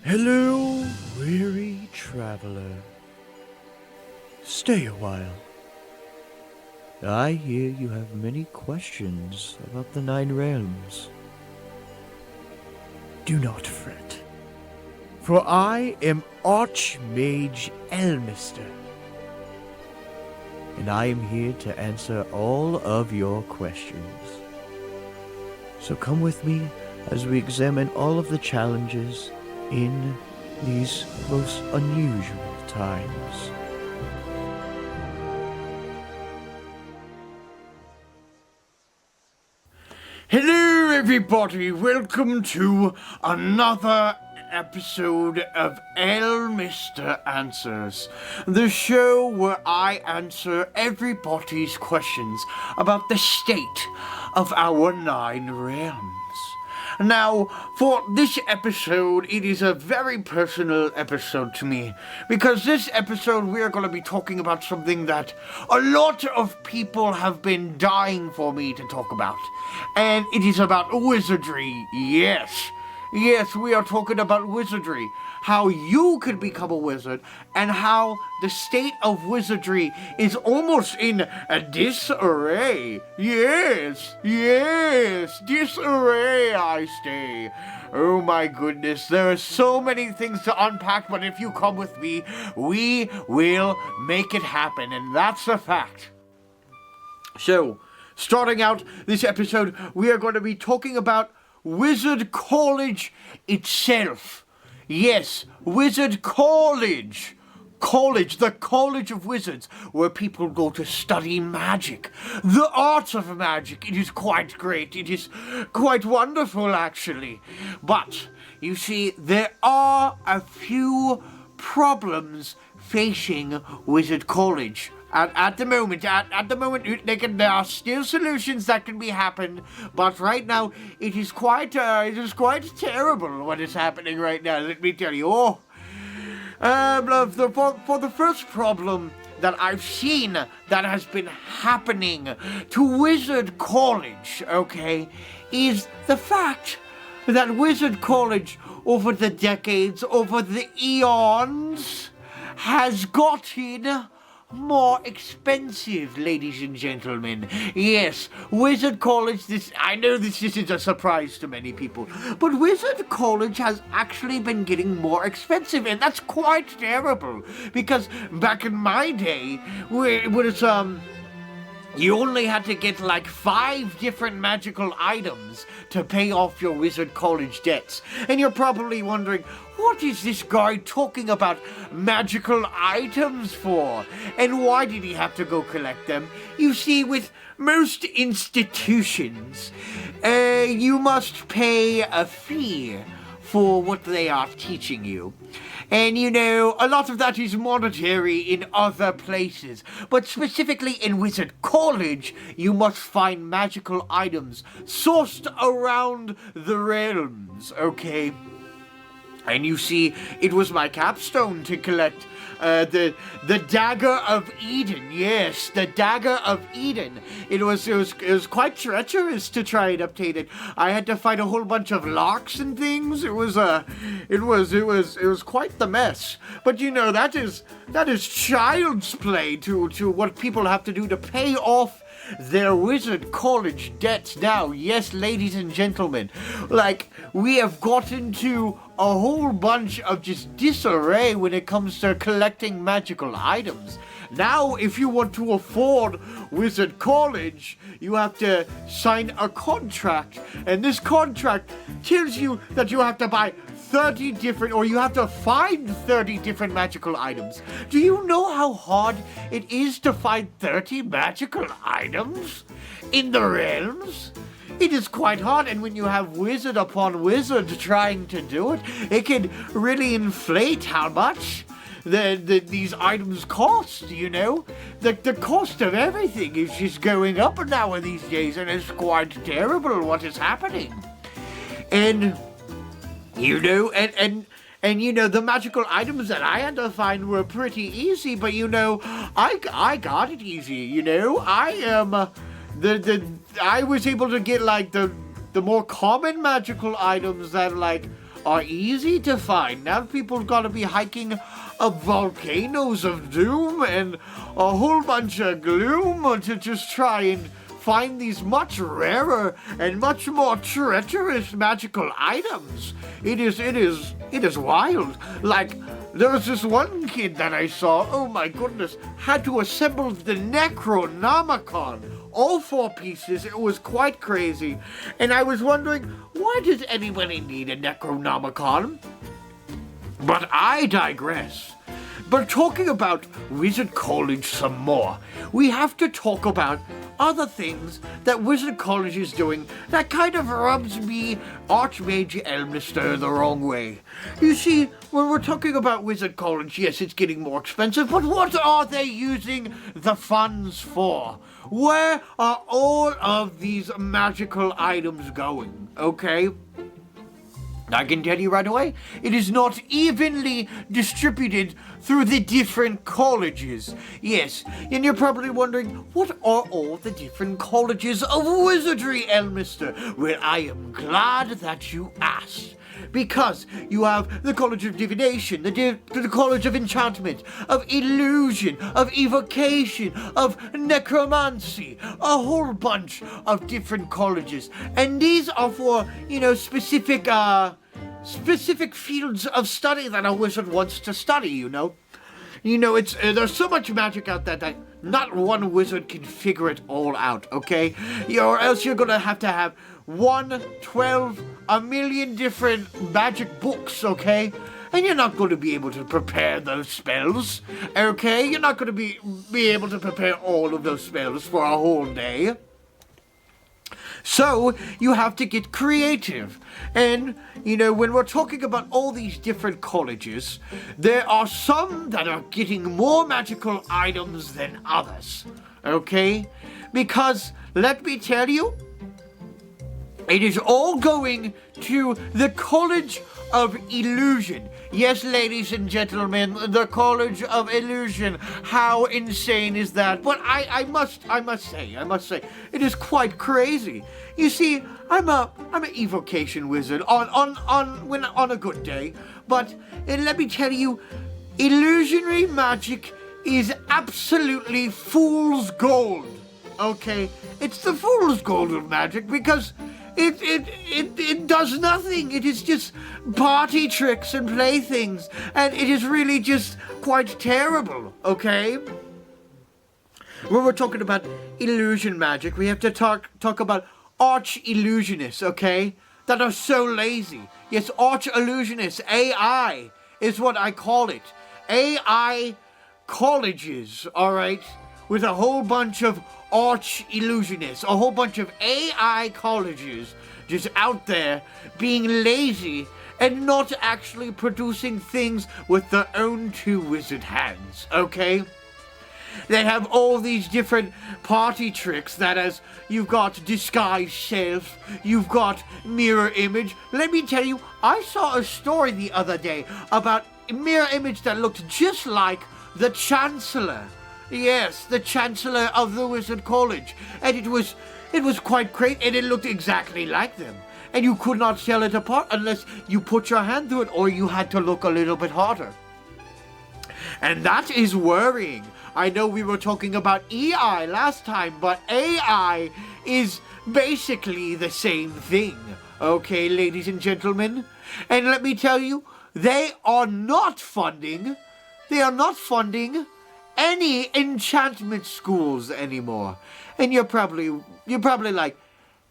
Hello, weary traveler. Stay a while. I hear you have many questions about the Nine Realms. Do not fret, for I am Archmage Elminster, and I am here to answer all of your questions. So come with me as we examine all of the challenges in these most unusual times. Hello everybody, welcome to another episode of Elminster Answers, the show where I answer everybody's questions about the state of our Nine Realms. Now, for this episode, it is a very personal episode to me, because this episode we are going to be talking about something that a lot of people have been dying for me to talk about, and it is about wizardry. Yes, we are talking about wizardry, how you could become a wizard, and how the state of wizardry is almost in a disarray. Yes, disarray I say. Oh my goodness, there are so many things to unpack, but if you come with me, we will make it happen, and that's a fact. So, starting out this episode, we are going to be talking about Wizard College itself. Yes, Wizard College. The College of Wizards, where people go to study magic. The art of magic. It is quite great. It is quite wonderful, actually. But, you see, there are a few problems facing Wizard College. At the moment, there are still solutions that can be happened, but right now it is quite terrible what is happening right now. Let me tell you. For the first problem that I've seen that has been happening to Wizard College, okay, is the fact that Wizard College over the decades, over the eons, has gotten more expensive, ladies and gentlemen. Yes, Wizard College, I know this isn't a surprise to many people, but Wizard College has actually been getting more expensive, and that's quite terrible, because back in my day, you only had to get like 5 different magical items to pay off your Wizard College debts. And you're probably wondering, what is this guy talking about magical items for? And why did he have to go collect them? You see, with most institutions, you must pay a fee for what they are teaching you. And you know, a lot of that is monetary in other places, but specifically in Wizard College, you must find magical items sourced around the realms, okay? And you see, it was my capstone to collect the Dagger of Eden. Yes, the Dagger of Eden. It was quite treacherous to try and obtain it. I had to fight a whole bunch of locks and things. It was quite the mess. But you know, that is child's play to what people have to do to pay off their Wizard College debts now. Yes, ladies and gentlemen, like, we have gotten to a whole bunch of just disarray when it comes to collecting magical items. Now, if you want to afford Wizard College, you have to sign a contract, and this contract tells you that you have to buy 30 different, or you have to find 30 different magical items. Do you know how hard it is to find 30 magical items in the realms? It is quite hard, and when you have wizard upon wizard trying to do it, it can really inflate how much these items cost, you know? The cost of everything is just going up now these days, and it's quite terrible what is happening. And you know, and you know, the magical items that I had to find were pretty easy, but you know, I got it easy, you know? I was able to get like the more common magical items that like are easy to find. Now people gotta be hiking up volcanoes of doom and a whole bunch of gloom to just try and find these much rarer and much more treacherous magical items. It is wild. Like, there was this one kid that I saw, oh my goodness, had to assemble the Necronomicon. All 4 pieces. It was quite crazy. And I was wondering, why does anybody need a Necronomicon? But I digress. But talking about Wizard College some more, we have to talk about other things that Wizard College is doing that kind of rubs me, Archmage Elminster, the wrong way. You see, when we're talking about Wizard College, yes, it's getting more expensive, but what are they using the funds for? Where are all of these magical items going, okay? I can tell you right away, it is not evenly distributed through the different colleges. Yes, and you're probably wondering, what are all the different colleges of wizardry, Elminster? Well, I am glad that you asked. Because you have the College of Divination, the College of Enchantment, of Illusion, of Evocation, of Necromancy, a whole bunch of different colleges. And these are for, specific fields of study that a wizard wants to study, there's so much magic out there that not one wizard can figure it all out, okay? Or else you're gonna have to have 1, 12, a million different magic books, okay? And you're not going to be able to prepare those spells, okay? You're not going to be able to prepare all of those spells for a whole day. So, you have to get creative. And, when we're talking about all these different colleges, there are some that are getting more magical items than others, okay? Because, let me tell you, it is all going to the College of Illusion. Yes, ladies and gentlemen, the College of Illusion. How insane is that? But I must say, it is quite crazy. You see, I'm an evocation wizard on a good day. But let me tell you, illusionary magic is absolutely fool's gold. Okay, it's the fool's gold of magic because it does nothing. It is just party tricks and playthings, and it is really just quite terrible, okay? When we're talking about illusion magic, we have to talk about arch-illusionists, okay? That are so lazy. Yes, arch-illusionists, AI, is what I call it. AI colleges, alright? With a whole bunch of arch-illusionists, a whole bunch of AI colleges just out there being lazy and not actually producing things with their own 2 wizard hands, okay? They have all these different party tricks that as you've got disguise self, you've got mirror image. Let me tell you, I saw a story the other day about a mirror image that looked just like the Chancellor. Yes, the Chancellor of the Wizard College. And it was quite great, and it looked exactly like them. And you could not tell it apart unless you put your hand through it, or you had to look a little bit harder. And that is worrying. I know we were talking about EI last time, but AI is basically the same thing. Okay, ladies and gentlemen? And let me tell you, they are not funding any enchantment schools anymore. And you're probably like,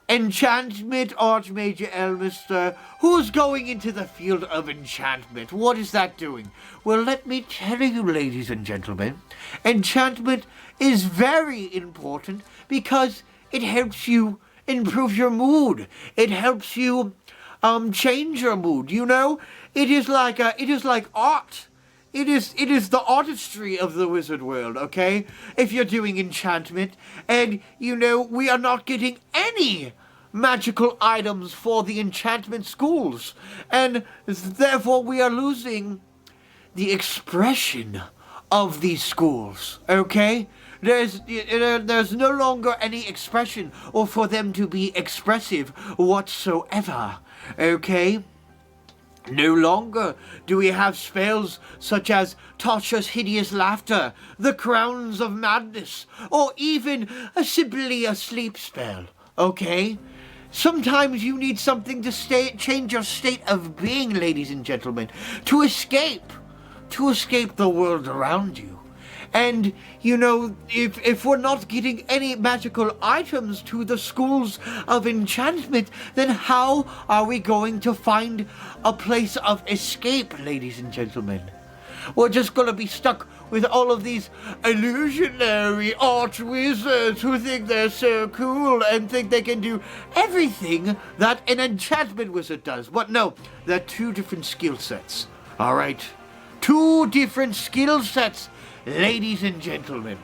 enchantment, Archmage Elminster? Who's going into the field of enchantment? What is that doing? Well, let me tell you, ladies and gentlemen, enchantment is very important because it helps you improve your mood. It helps you change your mood. It is like art. It is the artistry of the wizard world, okay? If you're doing enchantment, and, we are not getting any magical items for the enchantment schools, and therefore we are losing the expression of these schools, okay? There's no longer any expression or for them to be expressive whatsoever, okay? No longer do we have spells such as Tasha's hideous laughter, the crowns of madness, or even simply a sleep spell, okay? Sometimes you need something to change your state of being, ladies and gentlemen, to escape the world around you. And, you know, if we're not getting any magical items to the schools of enchantment, then how are we going to find a place of escape, ladies and gentlemen? We're just going to be stuck with all of these illusionary arch wizards who think they're so cool and think they can do everything that an enchantment wizard does. But no, they're two different skill sets, all right? Two different skill sets, ladies and gentlemen.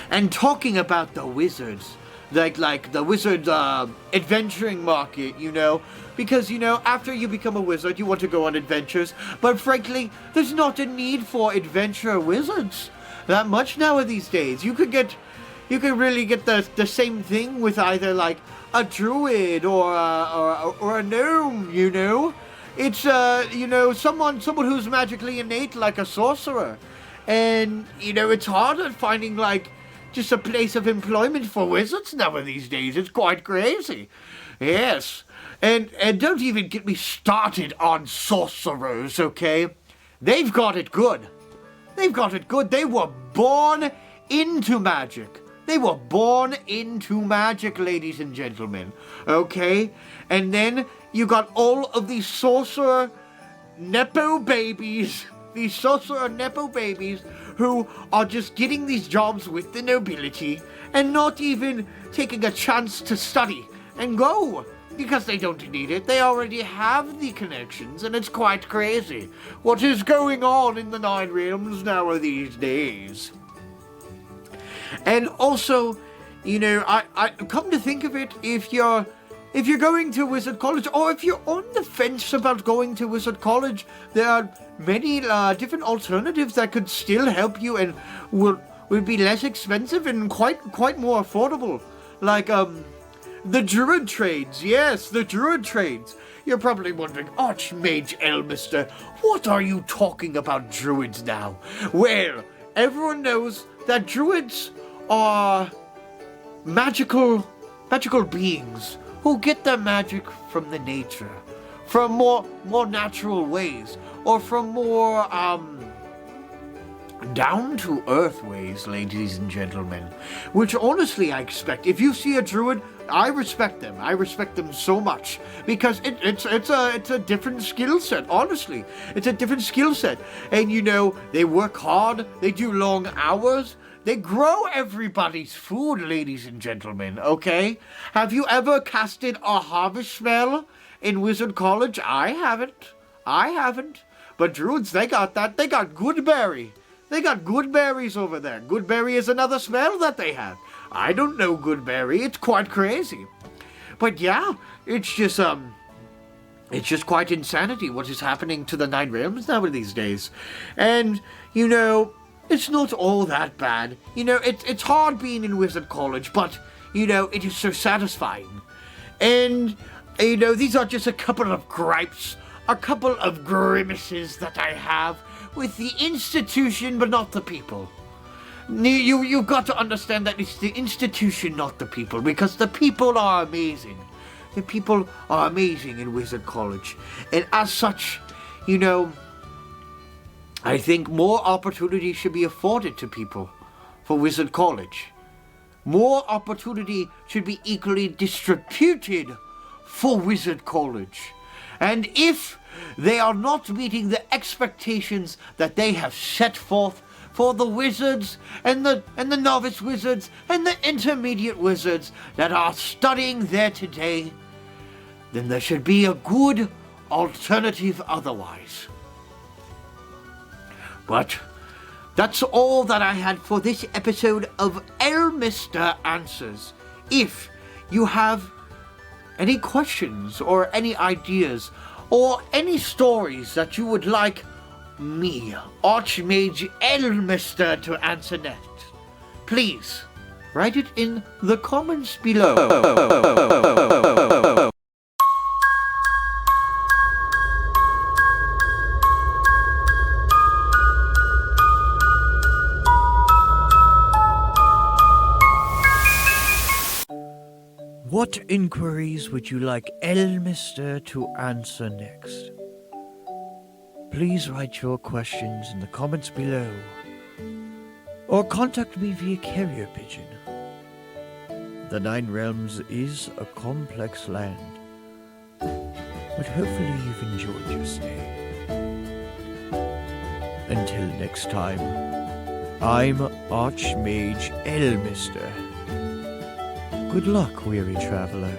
And talking about the wizards, like the wizard adventuring market, you know, because, you know, after you become a wizard, you want to go on adventures, but frankly, there's not a need for adventure wizards that much nowadays days. You could really get the same thing with either like a druid or a gnome, you know. It's you know, someone who's magically innate, like a sorcerer. And, you know, it's harder finding like just a place of employment for wizards nowadays days. It's quite crazy. Yes. And don't even get me started on sorcerers, okay? They've got it good. They've got it good. They were born into magic. They were born into magic, ladies and gentlemen. Okay? And then you got all of these sorcerer nepo babies. These sorcerer nepo babies who are just getting these jobs with the nobility and not even taking a chance to study and go. Because they don't need it. They already have the connections, and it's quite crazy what is going on in the Nine Realms nowadays days. And also, you know, I come to think of it, if you're going to Wizard College, or if you're on the fence about going to Wizard College, there are many different alternatives that could still help you and will be less expensive and quite more affordable. Like the druid trades. Yes, the druid trades. You're probably wondering, Archmage Elminster, what are you talking about druids now? Well, everyone knows that druids are magical beings who get their magic from the nature, from more natural ways, or from more down-to-earth ways, ladies and gentlemen. Which honestly I expect. If you see a druid, I respect them. I respect them so much because it's a different skill set. Honestly, it's a different skill set, and you know, they work hard. They do long hours. They grow everybody's food, ladies and gentlemen. Okay? Have you ever casted a harvest spell in Wizard College? I haven't. But druids, they got that. They got Goodberry. They got Goodberries over there. Goodberry is another spell that they have. I don't know Goodberry. It's quite crazy. But yeah, it's just quite insanity what is happening to the Nine Realms nowadays days. And, you know, it's not all that bad. You know, it's hard being in Wizard College, but, you know, it is so satisfying. And, you know, these are just a couple of gripes, a couple of grimaces that I have with the institution, but not the people. You've got to understand that it's the institution, not the people, because the people are amazing. The people are amazing in Wizard College. And as such, you know, I think more opportunity should be afforded to people for Wizard College. More opportunity should be equally distributed for Wizard College. And if they are not meeting the expectations that they have set forth for the wizards and the novice wizards and the intermediate wizards that are studying there today, then there should be a good alternative otherwise. But that's all that I had for this episode of Elminster Answers. If you have any questions or any ideas or any stories that you would like me, Archmage Elminster, to answer next, please write it in the comments below. What inquiries would you like Elminster to answer next? Please write your questions in the comments below, or contact me via carrier pigeon. The Nine Realms is a complex land, but hopefully you've enjoyed your stay. Until next time, I'm Archmage Elminster. Good luck, weary traveler.